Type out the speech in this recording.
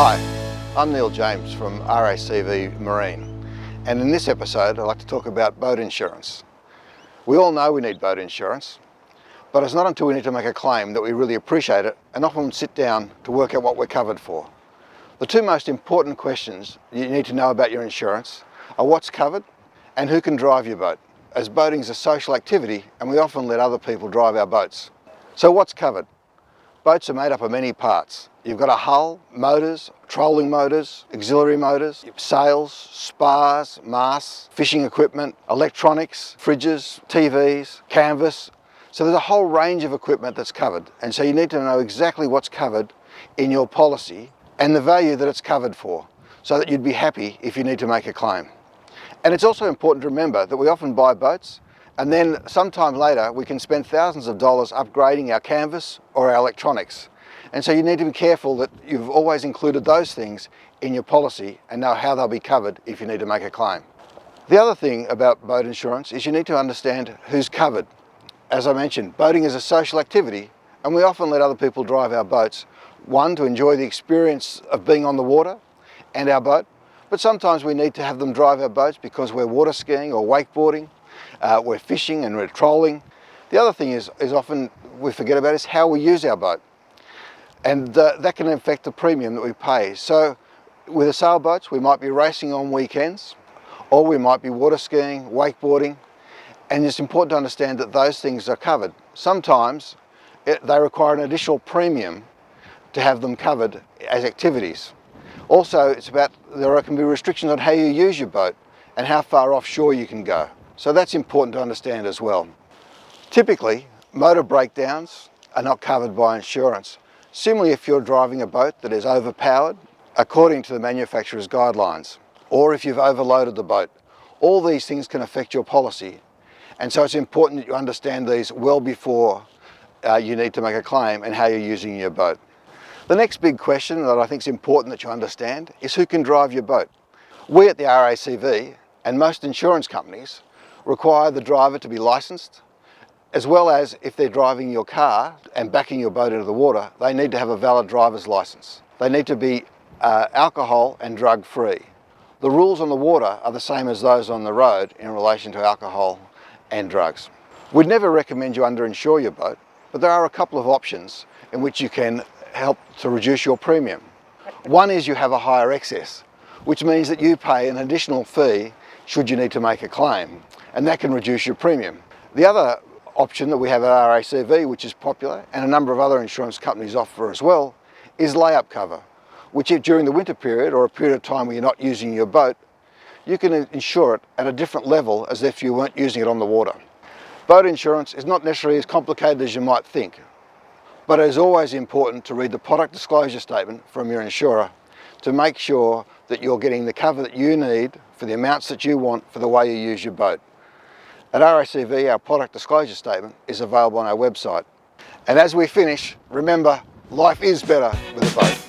Hi, I'm Neil James from RACV Marine, and in this episode I'd like to talk about boat insurance. We all know we need boat insurance, but it's not until we need to make a claim that we really appreciate it and often sit down to work out what we're covered for. The two most important questions you need to know about your insurance are what's covered and who can drive your boat, as boating is a social activity and we often let other people drive our boats. So what's covered? Boats are made up of many parts. You've got a hull, motors, trolling motors, auxiliary motors, sails, spars, masts, fishing equipment, electronics, fridges, TVs, canvas. So there's a whole range of equipment that's covered, and so you need to know exactly what's covered in your policy and the value that it's covered for, so that you'd be happy if you need to make a claim. And it's also important to remember that we often buy boats and then sometime later we can spend thousands of dollars upgrading our canvas or our electronics. And so you need to be careful that you've always included those things in your policy and know how they'll be covered if you need to make a claim. The other thing about boat insurance is you need to understand who's covered. As I mentioned, boating is a social activity and we often let other people drive our boats, one, to enjoy the experience of being on the water and our boat, but sometimes we need to have them drive our boats because we're water skiing or wakeboarding, we're fishing and we're trolling. The other thing is often we forget about is how we use our boat, and that can affect the premium that we pay. So with the sailboats we might be racing on weekends, or we might be water skiing, wakeboarding, and it's important to understand that those things are covered. Sometimes they require an additional premium to have them covered as activities. Also, there can be restrictions on how you use your boat and how far offshore you can go. So that's important to understand as well. Typically, motor breakdowns are not covered by insurance. Similarly, if you're driving a boat that is overpowered, according to the manufacturer's guidelines, or if you've overloaded the boat, all these things can affect your policy. And so it's important that you understand these well before you need to make a claim and how you're using your boat. The next big question that I think is important that you understand is who can drive your boat. We at the RACV and most insurance companies require the driver to be licensed, as well as if they're driving your car and backing your boat into the water, they need to have a valid driver's license. They need to be alcohol and drug free. The rules on the water are the same as those on the road in relation to alcohol and drugs. We'd never recommend you underinsure your boat, but there are a couple of options in which you can help to reduce your premium. One is you have a higher excess, which means that you pay an additional fee should you need to make a claim, and that can reduce your premium. The other option that we have at RACV, which is popular and a number of other insurance companies offer as well, is layup cover, which if during the winter period or a period of time where you're not using your boat, you can insure it at a different level as if you weren't using it on the water. Boat insurance is not necessarily as complicated as you might think, but it is always important to read the product disclosure statement from your insurer to make sure that you're getting the cover that you need for the amounts that you want for the way you use your boat. At RACV, our product disclosure statement is available on our website. And as we finish, remember, life is better with a boat.